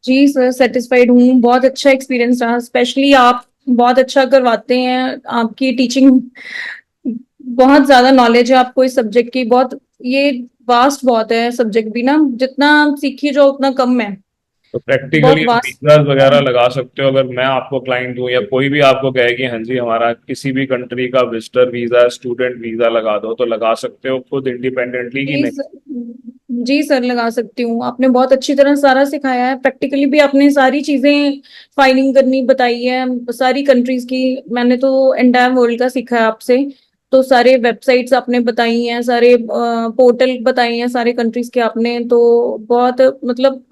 जी sir, satisfied हूँ। बहुत अच्छा एक्सपीरियंस रहा, स्पेशली आप बहुत अच्छा करवाते हैं। आपकी टीचिंग, बहुत ज्यादा नॉलेज है आपको इस सब्जेक्ट की। बहुत ये वास्ट बहुत है सब्जेक्ट भी ना, जितना सीखी जाओ उतना कम है। तो प्रैक्टिकली बहुत आप वास्ट। वीजाज वगैरह लगा सकते हो। अगर मैं आपको क्लाइंट हूँ या कोई भी आपको कहे कि हाँ जी हमारा किसी भी कंट्री का विजिटर वीजा, स्टूडेंट वीजा लगा दो, तो लगा सकते हो खुद इंडिपेंडेंटली कि जी नहीं? सर, जी सर लगा सकती हूँ। आपने बहुत अच्छी तरह सारा सिखाया है, प्रैक्टिकली भी आपने सारी चीजें फाइलिंग करनी बताई है, सारी कंट्रीज की। मैंने तो एंटायर वर्ल्ड का सीखा है आपसे। तो सारे वेबसाइट्स आपने बताई हैं, सारे पोर्टल बताए हैं सारे कंट्रीज के आपने। तो बहुत मतलब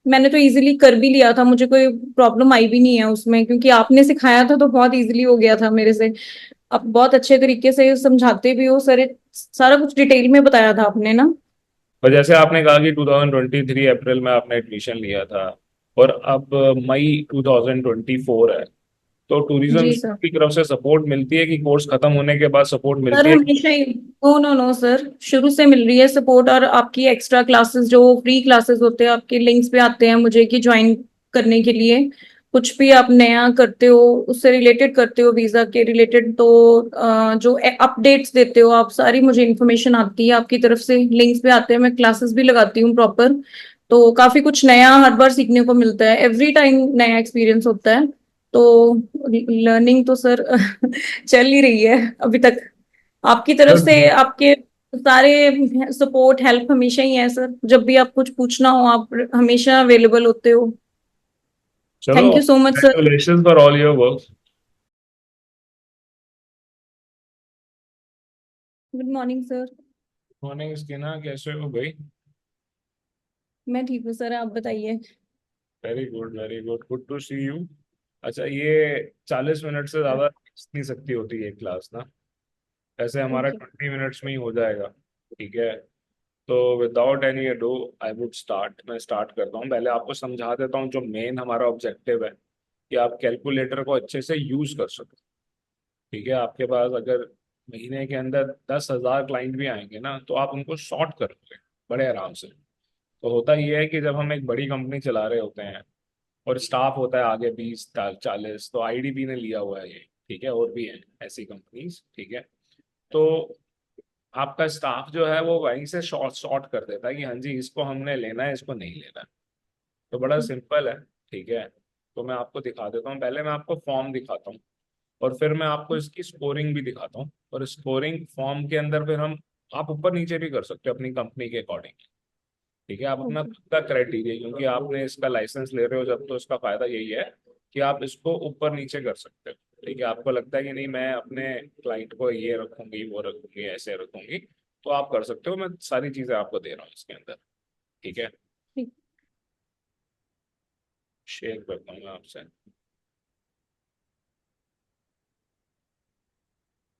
मैंने तो इजीली कर भी लिया था, मुझे कोई प्रॉब्लम आई भी नहीं है उसमें, क्योंकि आपने सिखाया था तो बहुत इजीली हो गया था मेरे से। आप बहुत अच्छे तरीके से समझाते भी हो सारे, सारा कुछ डिटेल में बताया था आपने ना। और जैसे आपने कहा कि 2023 अप्रैल में आपने एडमिशन लिया था और अब मई 2024 है, तो टूरिज्म जी सर। की तरफ से सपोर्ट मिलती है कि कोर्स खत्म होने के बाद सपोर्ट सर मिलती है? हमेशा ही, नो नो नो सर, शुरू से मिल रही है सपोर्ट। और आपकी एक्स्ट्रा क्लासेस जो फ्री क्लासेस होते हैं आपके लिंक्स पे आते हैं मुझे कि ज्वाइन करने के लिए। कुछ भी आप नया करते हो, उससे रिलेटेड करते हो वीजा के रिलेटेड, तो जो अपडेट्स देते हो आप, सारी मुझे इन्फॉर्मेशन आती है आपकी तरफ से, लिंक्स पे आते हैं। मैं क्लासेस भी लगाती हूँ प्रॉपर। तो काफी कुछ नया हर बार सीखने को मिलता है, एवरी टाइम नया एक्सपीरियंस होता है। तो लर्निंग तो सर चल ही रही है अभी तक आपकी तरफ से। चलो। आपके सारे सपोर्ट हेल्प हमेशा ही है सर, जब भी आप कुछ पूछना हो आप हमेशा अवेलेबल होते हो। चलो, thank you so much sir. Congratulation for all your work. Good morning sir. Morning इसकी ना, कैसे हो भाई? मैं ठीक हूँ सर, आप बताइए। Very good, very good, good to see you. अच्छा, ये 40 मिनट से ज्यादा नहीं सकती होती है क्लास ना। ऐसे हमारा ओके। 20 मिनट्स में ही हो जाएगा। ठीक है। तो without any ado I would start. मैं स्टार्ट करता हूँ। पहले आपको समझा देता हूँ जो मेन हमारा ऑब्जेक्टिव है, कि आप कैलकुलेटर को अच्छे से यूज कर सको। ठीक है। आपके पास अगर महीने के अंदर 10,000 क्लाइंट भी आएंगे ना, तो आप उनको सॉर्ट करोगे बड़े आराम से। तो होता यह है कि जब हम एक बड़ी कंपनी चला रहे होते हैं और स्टाफ होता है आगे 20 40, तो आईडीबी ने लिया हुआ है ये। ठीक है, और भी हैं ऐसी कंपनीज। ठीक है। तो आपका स्टाफ जो है वो वहीं से शॉर्ट शॉर्ट कर देता है कि हाँ जी इसको हमने लेना है, इसको नहीं लेना है। तो बड़ा सिंपल है। ठीक है। तो मैं आपको दिखा देता हूँ। पहले मैं आपको फॉर्म दिखाता हूँ और फिर मैं आपको इसकी स्कोरिंग भी दिखाता हूँ। और स्कोरिंग फॉर्म के अंदर फिर हम, आप ऊपर नीचे भी कर सकते हो अपनी कंपनी के अकॉर्डिंग। ठीक है। आप अपना ओके। खुद का क्राइटेरिया, क्योंकि आपने इसका लाइसेंस ले रहे हो जब, तो इसका फायदा यही है कि आप इसको ऊपर नीचे कर सकते हो। ठीक है। आपको लगता है कि नहीं मैं अपने क्लाइंट को ये रखूंगी, वो रखूंगी, ऐसे रखूंगी, तो आप कर सकते हो। मैं सारी चीजें आपको दे रहा हूँ इसके अंदर। ठीक है। ठीक। शेयर करता हूँ मैं आपसे।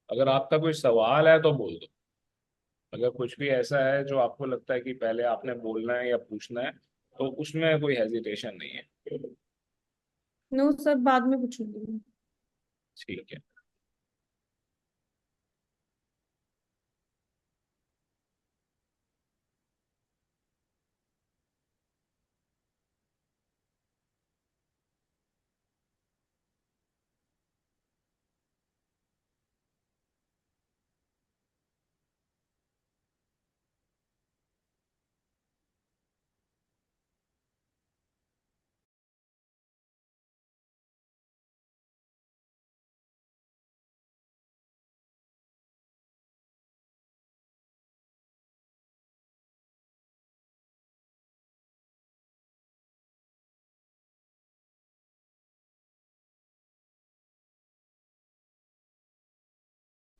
अगर आपका कोई सवाल है तो बोल दो। अगर कुछ भी ऐसा है जो आपको लगता है कि पहले आपने बोलना है या पूछना है, तो उसमें कोई हेजिटेशन नहीं है। नो सर, बाद में पूछूंगी। ठीक है।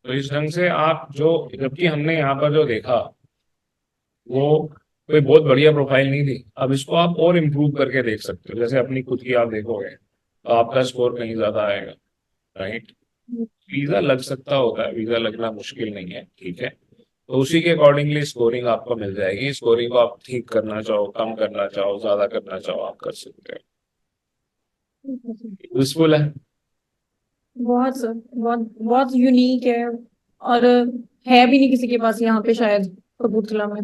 तो इस ढंग से आप जो, जबकि हमने यहाँ पर जो देखा वो कोई बहुत बढ़िया प्रोफाइल नहीं थी। अब इसको आप और इम्प्रूव करके देख सकते हो। जैसे अपनी खुद की आप देखोगे तो आपका स्कोर कहीं ज्यादा आएगा। राइट। वीजा लग सकता होता है, वीजा लगना मुश्किल नहीं है। ठीक है। तो उसी के अकॉर्डिंगली स्कोरिंग आपको मिल जाएगी। स्कोरिंग को आप ठीक करना चाहो, कम करना चाहो, ज्यादा करना चाहो, आप कर सकते हो। यूजफुल है। बहुत सर, बहुत बहुत यूनिक है। और है भी नहीं किसी के पास यहाँ पे शायद, कबूतला में।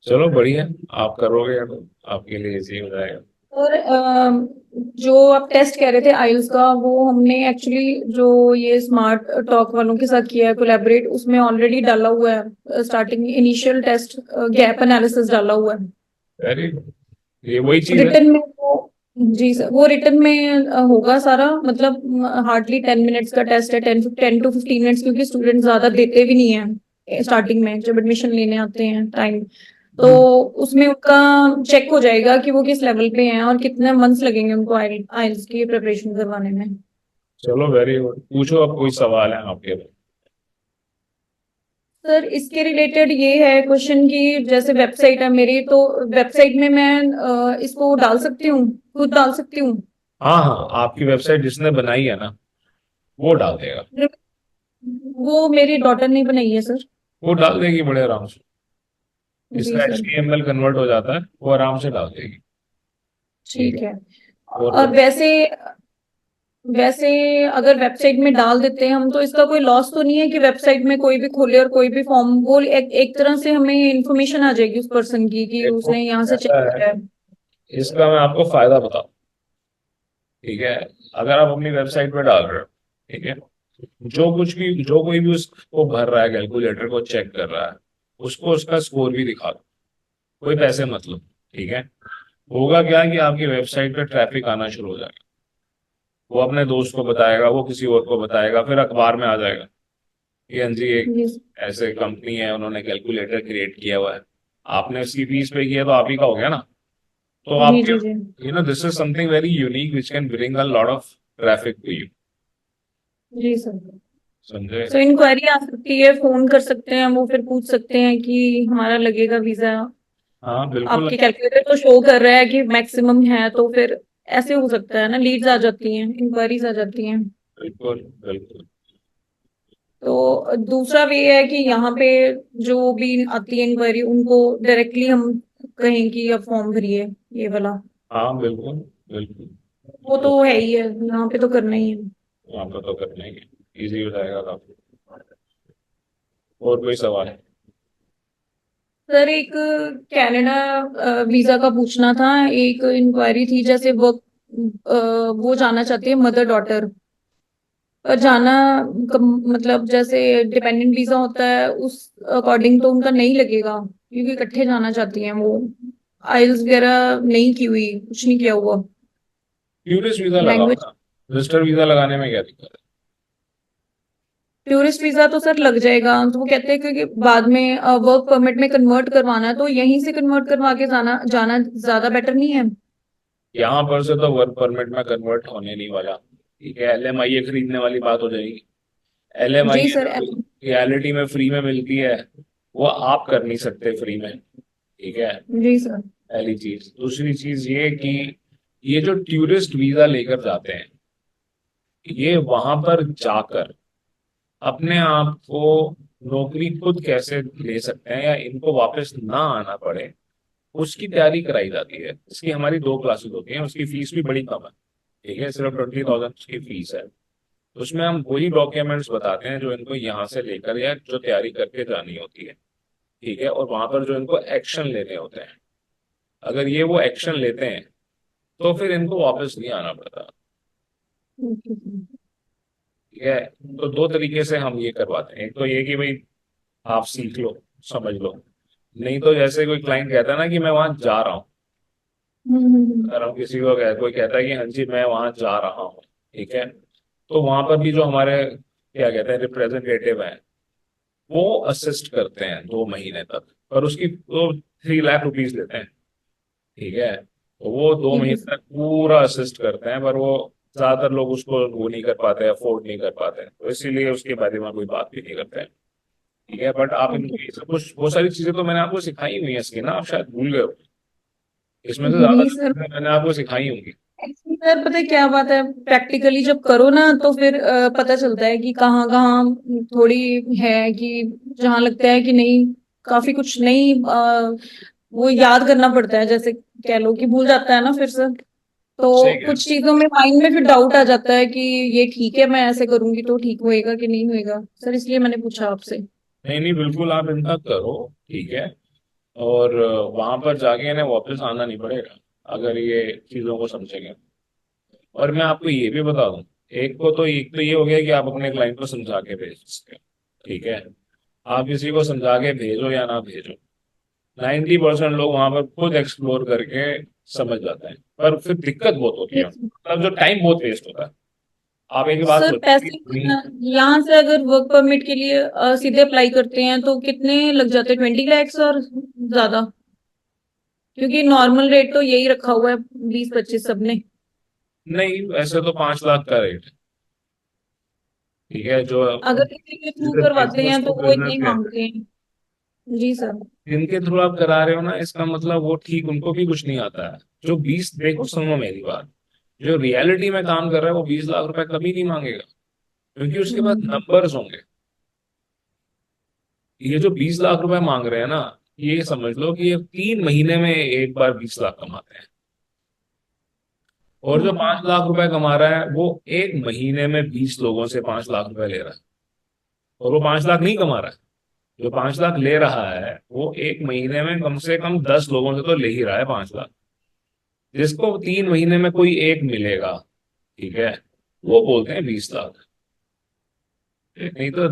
चलो बढ़िया, आप करोगे तो आपके लिए इजी हो जाएगा। और जो आप टेस्ट कह रहे थे आइल्स का, वो हमने एक्चुअली जो ये स्मार्ट टॉक वालों के साथ किया है कोलैबोरेट, उसमें ऑलरेडी डाला हुआ है starting initial test, gap analysis डाला हुआ है वेरी गुड, ये वही चीज है। रिटर्न में। वो जी सर, वो रिटर्न में होगा सारा, मतलब हार्डली 10 मिनट्स का टेस्ट है, 10 to 15 मिनट्स, क्योंकि स्टूडेंट ज्यादा देते भी नहीं है स्टार्टिंग में जब एडमिशन लेने आते हैं टाइम। तो हम्म, उसमें उनका चेक हो जाएगा कि वो किस लेवल पे हैं और कितने मंथ्स लगेंगे उनको आइल्स की प्रिपरेशन करवाने में। चलो वेरी गुड, पूछो अब कोई सवाल है आपके पास। सर इसके रिलेटेड ये है क्वेश्चन कि जैसे वेबसाइट है मेरी, तो वेबसाइट में मैं इसको डाल सकती हूँ, खुद डाल सकती हूँ? हाँ हाँ, आपकी वेबसाइट जिसने बनाई है ना, वो डाल देगा। वो मेरी डॉटर ने बनाई है सर। वो डाल देगी बड़े आराम से। जी इसका सर। HTML कन्वर्ट हो जाता है, वो आराम से डाल देगी। ठीक ठीक है। है। और और वैसे वैसे अगर वेबसाइट में डाल देते हैं हम, तो इसका कोई लॉस तो नहीं है कि वेबसाइट में कोई भी खोले और कोई भी फॉर्म, वो एक तरह से हमें इंफॉर्मेशन आ जाएगी उस पर्सन की कि देखो उसने यहाँ से चेक ऐसा है, किया है। इसका मैं आपको फायदा बताऊं। ठीक है, अगर आप अपनी वेबसाइट पे डाल रहे हो, ठीक है, जो कोई भी उसको भर रहा है, कैलकुलेटर को चेक कर रहा है, उसको उसका स्कोर भी दिखा दो, कोई पैसे मत लो। ठीक है, होगा क्या कि आपकी वेबसाइट पे ट्रैफिक आना शुरू हो जाएगा, वो अपने दोस्त को बताएगा, वो किसी और को बताएगा, फिर अखबार में आ जाएगा कि हाँ जी एक जी ऐसे कंपनी है, उन्होंने कैलकुलेटर क्रिएट किया हुआ है, आपने उसकी फीस पे किया तो आप ही का हो गया ना। तो जी आपके, जी जी this is something very unique which can bring a lot of traffic to you. जी सर। समझे? सो इंक्वायरी आ सकती है, फोन कर सकते हैं, वो फिर पूछ सकते हैं कि हमारा लगेगा वीजा, हाँ बिल्कुल। आपके कैलकुलेटर तो शो कर रहा है कि मैक्सिमम है, तो फिर ऐसे हो सकता है ना, लीड्स आ जाती हैं, इंक्वायरीज आ जाती हैं। बिल्कुल बिल्कुल। तो दूसरा वे है कि यहाँ पे जो भी आती है इंक्वायरी, उनको डायरेक्टली हम कहें कि अब फॉर्म भरिए ये वाला, हाँ बिल्कुल बिल्कुल। वो तो तो है ही है, यहाँ पे तो करना ही है। वहाँ पर तो करना ही है, इजी हो जाएगा काफी। और कोई सवाल है? सर एक कनाडा वीजा का पूछना था, एक इंक्वायरी थी, जैसे वर्क वो जाना चाहती है मदर डॉटर, जाना मतलब जैसे डिपेंडेंट वीजा होता है उस अकॉर्डिंग तो उनका नहीं लगेगा, क्योंकि इकट्ठे जाना चाहती हैं वो, आइल्स वगैरह नहीं की हुई, कुछ नहीं किया हुआ। टूरिस्ट वीजा लगाओ लैंग्वेज, ना, विजिटर वीजा लगाने में क्या दिक्कत है? टूरिस्ट वीजा तो सर लग जाएगा, तो वो कहते हैं कि बाद में वर्क परमिट में कन्वर्ट करवाना है, तो यहीं से कन्वर्ट करवा के जाना जाना ज्यादा बेटर नहीं है? यहाँ पर से तो वर्क परमिट में कन्वर्ट होने नहीं वाला। ठीक है, LMIA खरीदने वाली बात हो जाएगी। जी LMIA सर। जो रियलिटी में फ्री में मिलती है, वो आप कर नहीं सकते फ्री में। ठीक है, जी सर। पहली चीज। दूसरी चीज ये कि ये जो टूरिस्ट वीजा लेकर जाते हैं, ये वहां पर जाकर अपने आप को नौकरी खुद कैसे ले सकते हैं या इनको वापस ना आना पड़े, उसकी तैयारी कराई जाती है। इसकी हमारी 2 क्लासेस होती हैं, उसकी फीस भी बड़ी कम है। ठीक है, सिर्फ 20,000 की फीस है। उसमें हम वही डॉक्यूमेंट्स बताते हैं जो इनको यहाँ से लेकर या जो तैयारी करके जानी होती है। ठीक है, और वहां पर जो इनको एक्शन लेने होते हैं, अगर ये वो एक्शन लेते हैं तो फिर इनको वापस नहीं आना पड़ता। ठीक है, तो 2 तरीके से हम ये करवाते हैं। एक तो ये कि भाई आप सीख लो, समझ लो। नहीं तो जैसे कोई क्लाइंट कहता है ना कि मैं वहां जा रहा हूँ, अगर हम किसी को कोई कहता है कि हाँ जी मैं वहां जा रहा हूँ, ठीक है, तो वहां पर भी जो हमारे क्या कहते हैं रिप्रेजेंटेटिव हैं, वो असिस्ट करते हैं 2 महीने तक, और उसकी वो 3 लाख रुपीज लेते हैं। ठीक है, तो वो दो ठीक महीने है सर। तक पूरा असिस्ट करते हैं, पर वो ज्यादातर लोग उसको वो नहीं कर पाते, अफोर्ड नहीं कर पाते, तो इसीलिए उसके बारे में कोई बात भी नहीं करते हैं। ठीक है, बट आप ओके। ये सब कुछ बहुत सारी चीजें तो मैंने आपको सिखाई हुई है इसकी ना, आप शायद भूल गए हो। इसमें से ज्यादा नहीं सर, चीजें मैंने आपको सिखाई होंगी। एक्चुअली सर पता है क्या बात है, प्रैक्टिकली जब करो ना तो फिर पता चलता है कि कहाँ कहाँ थोड़ी है, कि जहाँ लगता है कि नहीं, काफी कुछ नहीं वो याद करना पड़ता है, जैसे कह लो कि भूल जाता है ना फिर से, सही तो कह रहे कुछ चीजों में माइंड में फिर डाउट आ जाता है कि ये ठीक है, मैं ऐसे करूंगी तो ठीक होएगा कि नहीं होएगा सर, इसलिए मैंने पूछा आपसे। नहीं नहीं, बिल्कुल आप इनका करो। ठीक है, और वहां पर जाके इन्हें वापस आना नहीं पड़ेगा अगर ये चीजों को समझेंगे। और मैं आपको ये भी बता दूं, एक तो ये हो गया कि आप अपने क्लाइंट को समझा के भेज सकते हो, ठीक है। आप किसी को समझा के भेजो या ना भेजो, 90% लोग वहां पर खुद एक्सप्लोर करके समझ जाते हैं, पर फिर दिक्कत बहुत होती है, मतलब जो टाइम बहुत वेस्ट होता है। आप एक बात सर पैसे सोचिए। यहाँ से अगर वर्क परमिट के लिए सीधे अप्लाई करते हैं तो कितने लग जाते हैं, 20 lakhs और ज्यादा? क्योंकि नॉर्मल रेट तो यही रखा हुआ है, 20-25 सबने। नहीं, ऐसे तो 5 लाख का रेट है, ठीक है। जो अगर किसी के थ्रू जैसे करवाते बिजनेस हैं टू तो वो इतने बिजनेस ही है, मांगते हैं। जी सर। जिनके थ्रू आप करा रहे हो ना, इसका मतलब वो ठीक, उनको भी कुछ नहीं आता है। जो 20, देखो सुनो मेरी बात, जो रियलिटी में काम कर रहा है वो 20 लाख रुपए कभी नहीं मांगेगा, क्योंकि उसके पास हम्म। नंबर्स होंगे। ये जो 20 लाख रुपए मांग रहे हैं ना, ये समझ लो कि ये 3 महीने में एक बार 20 लाख कमाते हैं। और जो हम्म। 5 लाख रुपए कमा रहा है वो एक महीने में 20 लोगों से 5 लाख रुपए ले रहा है। और वो 5 लाख नहीं कमा रहा है, जो 5 लाख ले रहा है वो एक महीने में कम से कम 10 लोगों से तो ले ही रहा है 5 लाख। जिसको 3 महीने में कोई एक मिलेगा, ठीक है, वो बोलते हैं 20 लाख। नहीं तो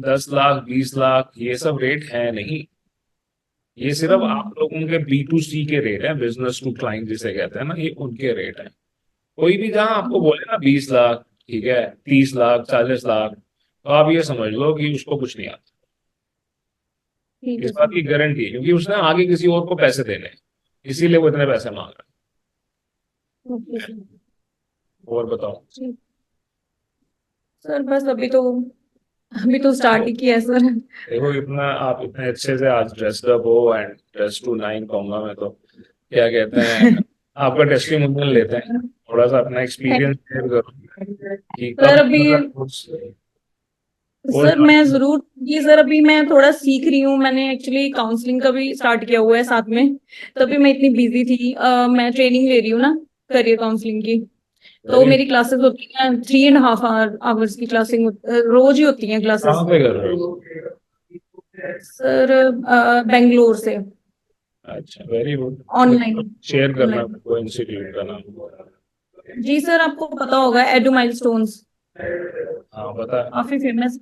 10 लाख 20 लाख ये सब रेट है नहीं। ये सिर्फ आप हम्म। लोगों के B2C के रेट है, बिजनेस टू क्लाइंट जिसे कहते हैं ना, ये उनके रेट है। कोई भी जहां आपको बोले ना 20 लाख, ठीक है, 30 लाख 40 लाख, तो आप ये समझ लो कि उसको कुछ नहीं आता। ठीक इस है बात सर। की गारंटी है, क्योंकि उसने आगे किसी और को पैसे देने हैं, इसीलिए वो इतने पैसे मांग रहा ओके है। सर। और बताओ। जी सर, बस अभी तो स्टार्ट तो ही किया है सर। देखो, इतना आप इतने अच्छे से आज ड्रेस्ड अप हो, एंड ड्रेस टू नाइन कहूंगा मैं तो, क्या कहते हैं, आपका टेस्टिमोनियल लेते हैं, थोड़ा सा अपना एक्सपीरियंस शेयर करो कि सर कब अभी कोर्स सर मैं जरूर, ये सर अभी मैं थोड़ा सीख रही हूँ, मैंने एक्चुअली काउंसलिंग का भी स्टार्ट किया हुआ है साथ में। तभी मैं इतनी बिजी थी। मैं ट्रेनिंग ले रही हूँ ना, करियर काउंसलिंग की। तो वेरी, मेरी क्लासेस होती हैं 3.5 आवर्स की क्लासिंग, रोज ही होती हैं कहाँ क्लासेस। पे कर रहे हो? सर बेंगलोर से। अच्छा, वेरी गुड। ऑनलाइन। शेयर करना ऑनलाइन। को इंस्टीट्यूट का नाम। जी सर, आपको पता होगा एडू माइलस्टोन्स, हाँ, पता है। काफी फेमस।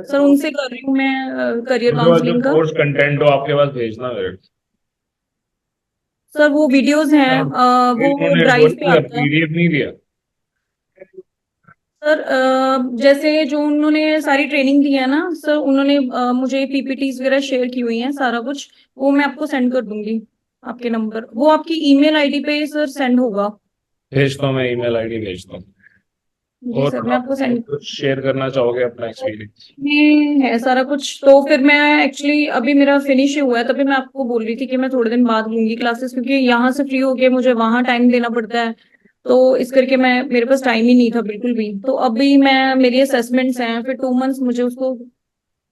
सर उनसे कर रही हूँ मैं करियर उसके बाद जो काउंसलिंग का। कोर्स कंटेंट हो आपके पास भेजना मेरे को। सर वो वीडियोस हैं, फिर वो उन्होंने वो ड्राइव नहीं पे दिया, आता है। PDF नहीं दिया? सर जैसे जो उन्होंने सारी ट्रेनिंग दी है ना सर, उन्होंने मुझे पीपीटीज वगैरह शेयर की हुई हैं, सारा कुछ। वो मैं आपको सेंड कर दूंगी, आपके नंबर, वो आपकी ईमेल आईडी पे सर सेंड होगा। भेजता हूँ, मैं email ID भेजता हूँ। जी और सर, मैं बताओ, आपको और सेंड कुछ शेयर करना चाहोगे अपना एक्सपीरियंस? में है सारा कुछ। तो फिर मैं एक्चुअली अभी मेरा फिनिश ही हुआ है, तभी मैं आपको बोल रही थी कि मैं थोड़े दिन बाद लूंगी क्लासेस, क्योंकि यहाँ से फ्री होके मुझे वहां टाइम देना पड़ता है। तो इस करके मैं, मेरे पास टाइम ही नहीं था बिल्कुल भी। तो अभी मैं, मेरी असेसमेंट्स हैं, फिर 2 मंथ्स मुझे उसको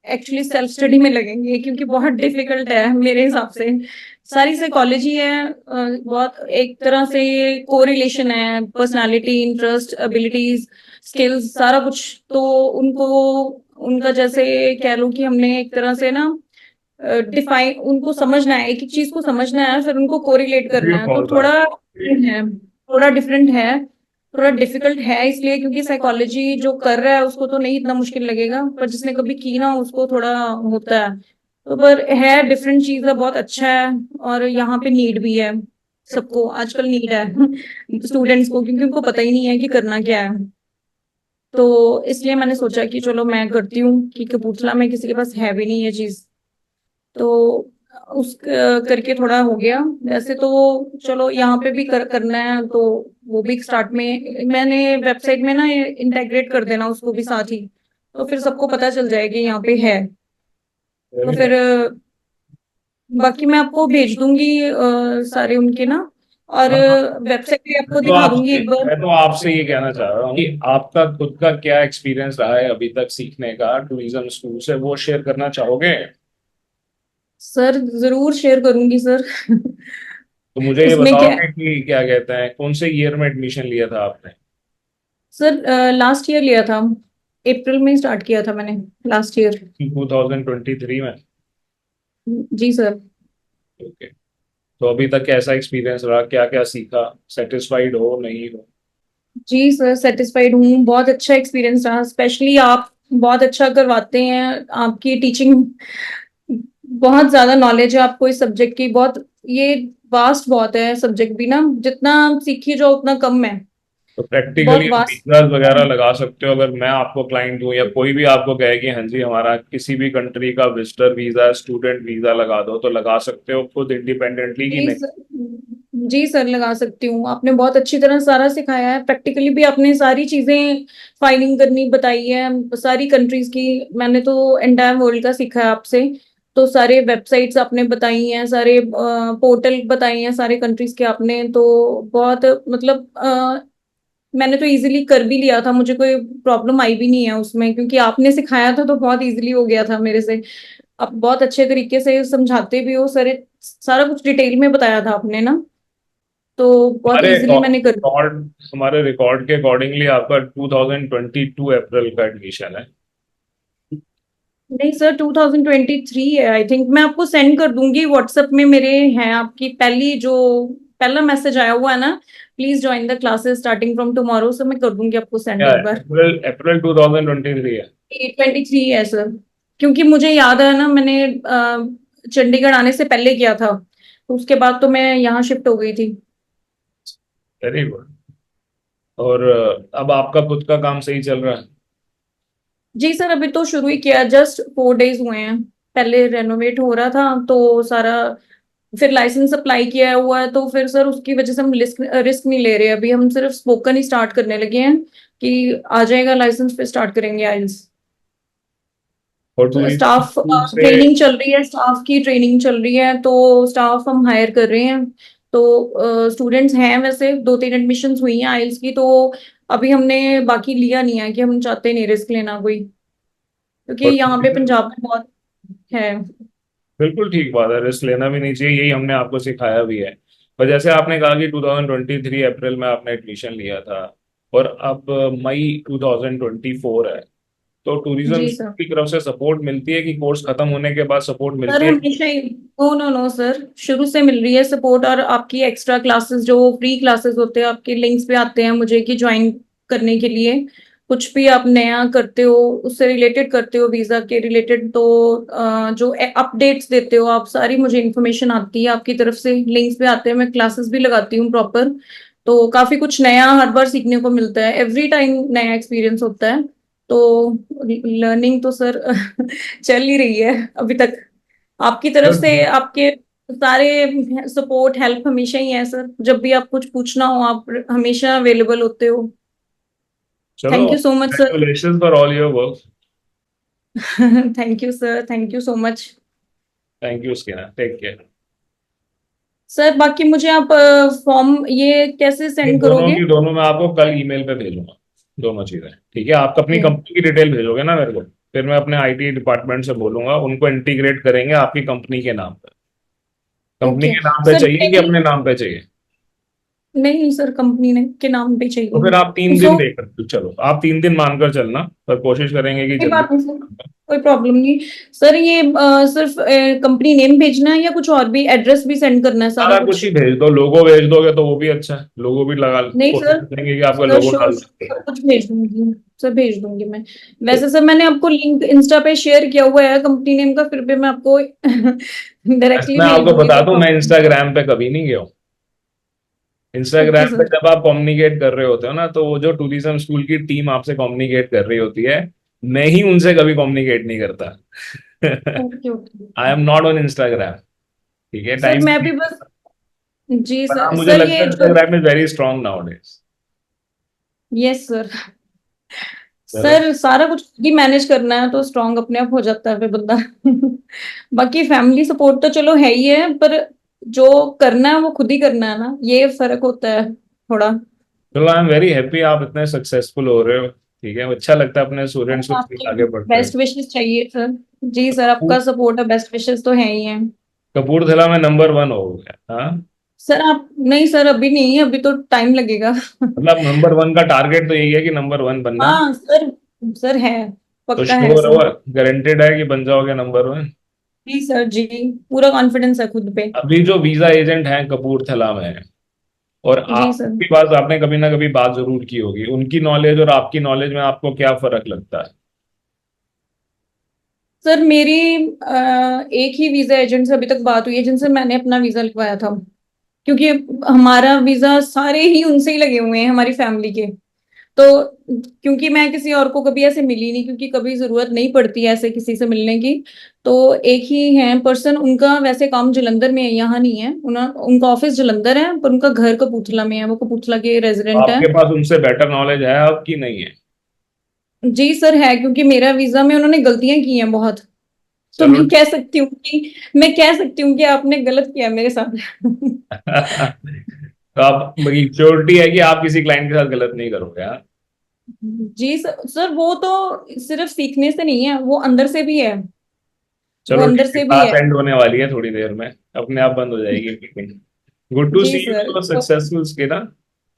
एक्चुअली सेल्फ स्टडी में लगेंगे, क्योंकि बहुत डिफिकल्ट है मेरे हिसाब से। सारी साइकोलॉजी है, बहुत एक तरह से कोरिलेशन है, पर्सनालिटी, इंटरेस्ट, एबिलिटीज, स्किल्स, सारा कुछ। तो उनको, उनका जैसे कह लो कि हमने एक तरह से ना डिफाइन, उनको समझना है, एक एक चीज को समझना है, फिर उनको कोरिलेट करना वीडियो है। तो कॉल था। थोड़ा डिफरेंट है, थोड़ा डिफिकल्ट है, इसलिए क्योंकि साइकोलॉजी जो कर रहा है उसको तो नहीं इतना मुश्किल लगेगा, पर जिसने कभी की ना उसको थोड़ा होता है। तो पर है, डिफरेंट चीज है, बहुत अच्छा है। और यहाँ पे नीड भी है, सबको आजकल नीड है स्टूडेंट्स को, क्योंकि उनको पता ही नहीं है कि करना क्या है। तो इसलिए मैंने सोचा कि चलो मैं करती हूँ, कि कपूरथला में किसी के पास है भी नहीं ये चीज। तो उस करके थोड़ा हो गया। वैसे तो चलो यहाँ पे भी करना है, तो वो भी स्टार्ट में मैंने वेबसाइट में ना इंटेग्रेट कर देना उसको भी साथ ही, तो फिर सबको पता चल जाएगी यहाँ पे है। तो वेरी फिर नाइस। बाकी मैं आपको भेज दूंगी सारे उनके ना, और हाँ हाँ। वेबसाइट भी मैं आपको तो दिखा दूंगी आपसे एक बार। मैं तो आपसे ये कहना चाह रहा हूँ कि आपका खुद का क्या एक्सपीरियंस रहा है अभी तक सीखने का टूरिज्म स्कूल से, वो शेयर करना चाहोगे? सर जरूर शेयर करूंगी सर तो मुझे ये उसमें क्या है बताओगे कि क्या कहते हैं, कौन से ईयर में एडमिशन लिया था आपने? सर, लास्ट ईयर लिया था, अप्रैल में स्टार्ट किया था मैंने, लास्ट ईयर। 2023 में? जी सर। ओके। तो अभी तक कैसा एक्सपीरियंस रहा, क्या क्या सीखा, सेटिस्फाइड हो नहीं हो? जी सर, सेटिस्फाइड हूँ, बहुत अच्छा एक्सपीरियंस रहा। स्पेशली आप बहुत अच्छा करवाते हैं, आपकी टीचिंग बहुत ज्यादा नॉलेज है आपको इस सब्जेक्ट की। बहुत ये वास्ट बहुत है सब्जेक्ट भी ना, जितना आप सीखिए जो उतना कम है। तो प्रैक्टिकली बहुत आप वास्ट। वीजाज वगैरह लगा सकते हो, अगर मैं आपको क्लाइंट हूँ या कोई भी आपको कहे कि हाँ जी हमारा किसी भी कंट्री का विजिटर वीजा, स्टूडेंट वीजा लगा दो, तो लगा सकते हो खुद इंडिपेंडेंटली कि जी नहीं? सर, जी सर लगा सकती हूँ। आपने बहुत अच्छी तरह सारा सिखाया है, प्रैक्टिकली भी आपने सारी चीजें फाइलिंग करनी बताई है, सारी कंट्रीज की। मैंने तो एंटायर वर्ल्ड का सीखा है आपसे। तो सारे वेबसाइट्स आपने बताई हैं, सारे पोर्टल बताए हैं सारे कंट्रीज के आपने। तो बहुत मतलब मैंने तो इजीली कर भी लिया था, मुझे कोई प्रॉब्लम आई भी नहीं है उसमें, क्योंकि आपने सिखाया था तो बहुत इजीली हो गया था मेरे से। आप बहुत अच्छे तरीके से समझाते भी हो, सारे सारा कुछ डिटेल में बताया था आपने ना, तो बहुत हमारे इजीली मैंने कर। रिकॉर्ड हमारे रिकॉर्ड के अकॉर्डिंगली आपका 2022 अप्रैल का एडमिशन है। नहीं सर, 2023 है आई थिंक। मैं आपको सेंड कर दूंगी व्हाट्सएप में, मेरे हैं आपकी पहली जो पहला मैसेज आया हुआ है ना, please join the classes starting from tomorrow, से मैं कर दूंगी आपको सेंड क्या है, एक बार। अप्रैल अप्रैल 2023 है? 23 है सर, क्योंकि मुझे याद है ना, मैंने चंडीगढ़ आने से पहले किया था, तो उसके बाद तो मैं यहाँ शिफ्ट हो गई थी। Very good. और अब आपका खुद का काम सही चल रहा है? जी सर, अभी तो शुरू ही किया, जस्ट 4 डेज हुए हैं। पहले रेनोवेट हो रहा था तो सारा, फिर लाइसेंस अप्लाई किया हुआ है, तो फिर सर उसकी वजह से हम रिस्क रिस्क नहीं ले रहे। अभी हम सिर्फ स्पोकन ही स्टार्ट करने लगे हैं कि आ जाएगा लाइसेंस, फिर स्टार्ट करेंगे आइल्स। और स्टाफ टूरिज्म से ट्रेनिंग चल रही है, स्टाफ की ट्रेनिंग चल रही है, तो स्टाफ हम हायर कर रहे हैं। तो स्टूडेंट्स हैं, वैसे 2-3 एडमिशन्स हुई हैं आइल्स की, तो अभी हमने बाकी लिया नहीं है, कि हम चाहते नहीं रिस्क लेना कोई, क्योंकि और यहाँ पे टूरिज्म, पंजाब में बहुत है। बिल्कुल ठीक बात है, रिस्क लेना भी नहीं चाहिए, यही हमने आपको सिखाया भी है। पर जैसे आपने कहा कि 2023 अप्रैल में आपने एडमिशन लिया था, और अब मई 2024 है, तो टूरिज्म जी सर। की तरफ से सपोर्ट मिलती है कि कोर्स खत्म होने के बाद सपोर्ट सर मिलती है? हमेशा ही, नो नो नो सर, शुरू से मिल रही है सपोर्ट। और आपकी एक्स्ट्रा क्लासेस जो फ्री क्लासेस होते हैं, आपके लिंक्स पे आते हैं मुझे कि ज्वाइन करने के लिए। कुछ भी आप नया करते हो, उससे रिलेटेड करते हो, वीजा के रिलेटेड, तो जो अपडेट्स देते हो आप, सारी मुझे इन्फॉर्मेशन आती है आपकी तरफ से, लिंक्स पे आते हैं। मैं क्लासेस भी लगाती हूँ प्रॉपर, तो काफी कुछ नया हर बार सीखने को मिलता है, एवरी टाइम नया एक्सपीरियंस होता है। तो लर्निंग तो सर चल ही रही है अभी तक, आपकी तरफ चलो से। आपके सारे सपोर्ट हेल्प हमेशा ही है सर, जब भी आप कुछ पूछना हो आप हमेशा अवेलेबल होते हो। चलो, thank you so much sir. Congratulation for all your work. Thank you sir, thank you so much. Thank you स्किना, टेक केयर। सर बाकी मुझे आप फॉर्म ये कैसे ये सेंड दोनों करोगे? की दोनों मैं आपको कल ईमेल पे भेजूंगा, दोनों चीजें। ठीक है, आप अपनी ओके। कंपनी की डिटेल भेजोगे ना मेरे को, फिर मैं अपने आईटी डिपार्टमेंट से बोलूंगा, उनको इंटीग्रेट करेंगे आपकी कंपनी के नाम पे। कंपनी ओके के नाम पे सर, चाहिए कि अपने नाम पे चाहिए? नहीं सर, कंपनी ने के नाम पे तो फिर आप चाहिए। 3 दिन सो देकर चलो, आप 3 दिन मानकर चलना, पर कोशिश करेंगे कि कोई जल्दी। बात नहीं सर, कोई प्रॉब्लम नहीं। सर ये सिर्फ कंपनी नेम भेजना है या कुछ और भी, एड्रेस भी सेंड करना है सारा सारा कुछ? कुछ ही भेज दो, लोगो भेज दोगे तो वो भी अच्छा है, लोगो भी लगा, नहीं कोशिश सर, करेंगे कि आपका सर लोगो श्योर, डाल सकते हैं। सब कुछ भेज दूंगी सर, भेज दूंगी मैं। वैसे सर मैंने आपको लिंक इंस्टा पे शेयर किया हुआ है कंपनी नेम का, फिर भी मैं आपको डायरेक्टली मैं भेज आपको दूंगी, बता कोई दूं, मैं प्रॉब्लम। इंस्टाग्राम पे कभी नहीं गया हूँ। ओके इंस्टाग्राम पे सर। जब आप कम्युनिकेट कर रहे होते हो ना, तो वो जो टूरिज्म स्कूल की टीम आपसे कम्युनिकेट कर रही होती है, मैं ही उनसे कभी कम्युनिकेट नहीं करता। Okay okay. I am not on Instagram. ठीक है, सर टाइम। मैं भी बस, जी पर हाँ, सर, मुझे सर लगता ये है जो, Instagram is very strong now days. Yes sir. चलो, सर सारा कुछ खुद ही मैनेज करना है तो स्ट्रांग अपने आप हो जाता है फिर बंदा। बाकी फैमिली सपोर्ट तो चलो है ही है, पर जो करना है वो खुद ही करना है ना, ये फर्क होता है थोड़ा। चलो, आई एम वेरी हैप्पी आप इतने सक्सेसफुल हो रहे हो। ठीक है, अच्छा लगता है अपने स्टूडेंट्स को इतनी आपकी आगे बढ़ते हैं। बेस्ट विशेस चाहिए सर। जी सर, आपका सपोर्ट है, बेस्ट विशेस तो है ही है। कपूरथला में नंबर 1 हो गया, हाँ? सर आप, नहीं सर अभी नहीं है, अभी तो टाइम लगेगा। मतलब नंबर 1 का टारगेट तो यही है कि नंबर 1 बनना है। हाँ सर, सर है, तो पक्का है श्योर सर। हो, गारंटेड है कि बन जाओगे नंबर 1? जी सर जी, पूरा कॉन्फिडेंस है खुद पे। अभी जो वीजा एजेंट हैं कपूरथला में, और जी सर। आपकी बात, आपने कभी ना कभी बात जरूर की होगी, उनकी नॉलेज और आपकी नॉलेज में आपको क्या फर्क लगता है? सर मेरी एक ही वीजा एजेंट से अभी तक बात हुई है जिनसे मैंने अपना वीजा लगवाया था, क्योंकि हमारा वीजा सारे ही उनसे ही लगे हुए हैं हमारी फैमिली के। तो क्योंकि मैं किसी और को कभी ऐसे मिली नहीं, क्योंकि कभी जरूरत नहीं पड़ती है ऐसे किसी से मिलने की। तो एक ही है पर्सन, उनका वैसे काम जलंधर में है, यहाँ नहीं है। उनका ऑफिस जलंधर है पर उनका घर कपूरथला में है, वो कपूरथला के रेजिडेंट है। आपके पास उनसे बेटर नॉलेज है आपकी, नहीं है? जी सर है, क्योंकि मेरा वीजा में उन्होंने गलतियां की हैं बहुत। तो चलो। मैं कह सकती हूँ कि आपने गलत किया मेरे साथ। तो आप श्योरिटी है कि आप किसी क्लाइंट के साथ गलत नहीं करोगे, हाँ? जी सर, सर वो तो सिर्फ सीखने से नहीं है, वो अंदर से भी है। वो चलो अंदर ठीक है, से भी क्लास है। एंड होने वाली है थोड़ी देर में, अपने आप बंद हो जाएगी मीटिंग। गुड टू जी सी सर। यू सक्सेसफुल ना।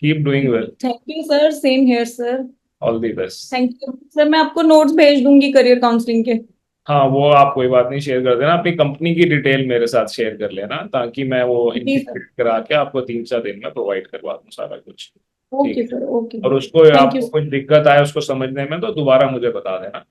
Keep doing well. Thank you sir, same here sir. All the best. Thank you sir, मैं आपको नोट्स भेज दूंगी करियर काउंसलिंग के। हाँ, वो आप कोई बात नहीं शेयर कर देना, अपनी कंपनी की डिटेल मेरे साथ शेयर कर लेना, ताकि मैं वो जी सर। इंटीग्रेट करा के आपको 3-4 दिन में प्रोवाइड करवा दूँ सारा कुछ। ठीक ओके है। Sir, okay. और उसको, थैंक यू। आपको कुछ दिक्कत आए उसको समझने में, तो दोबारा मुझे बता देना।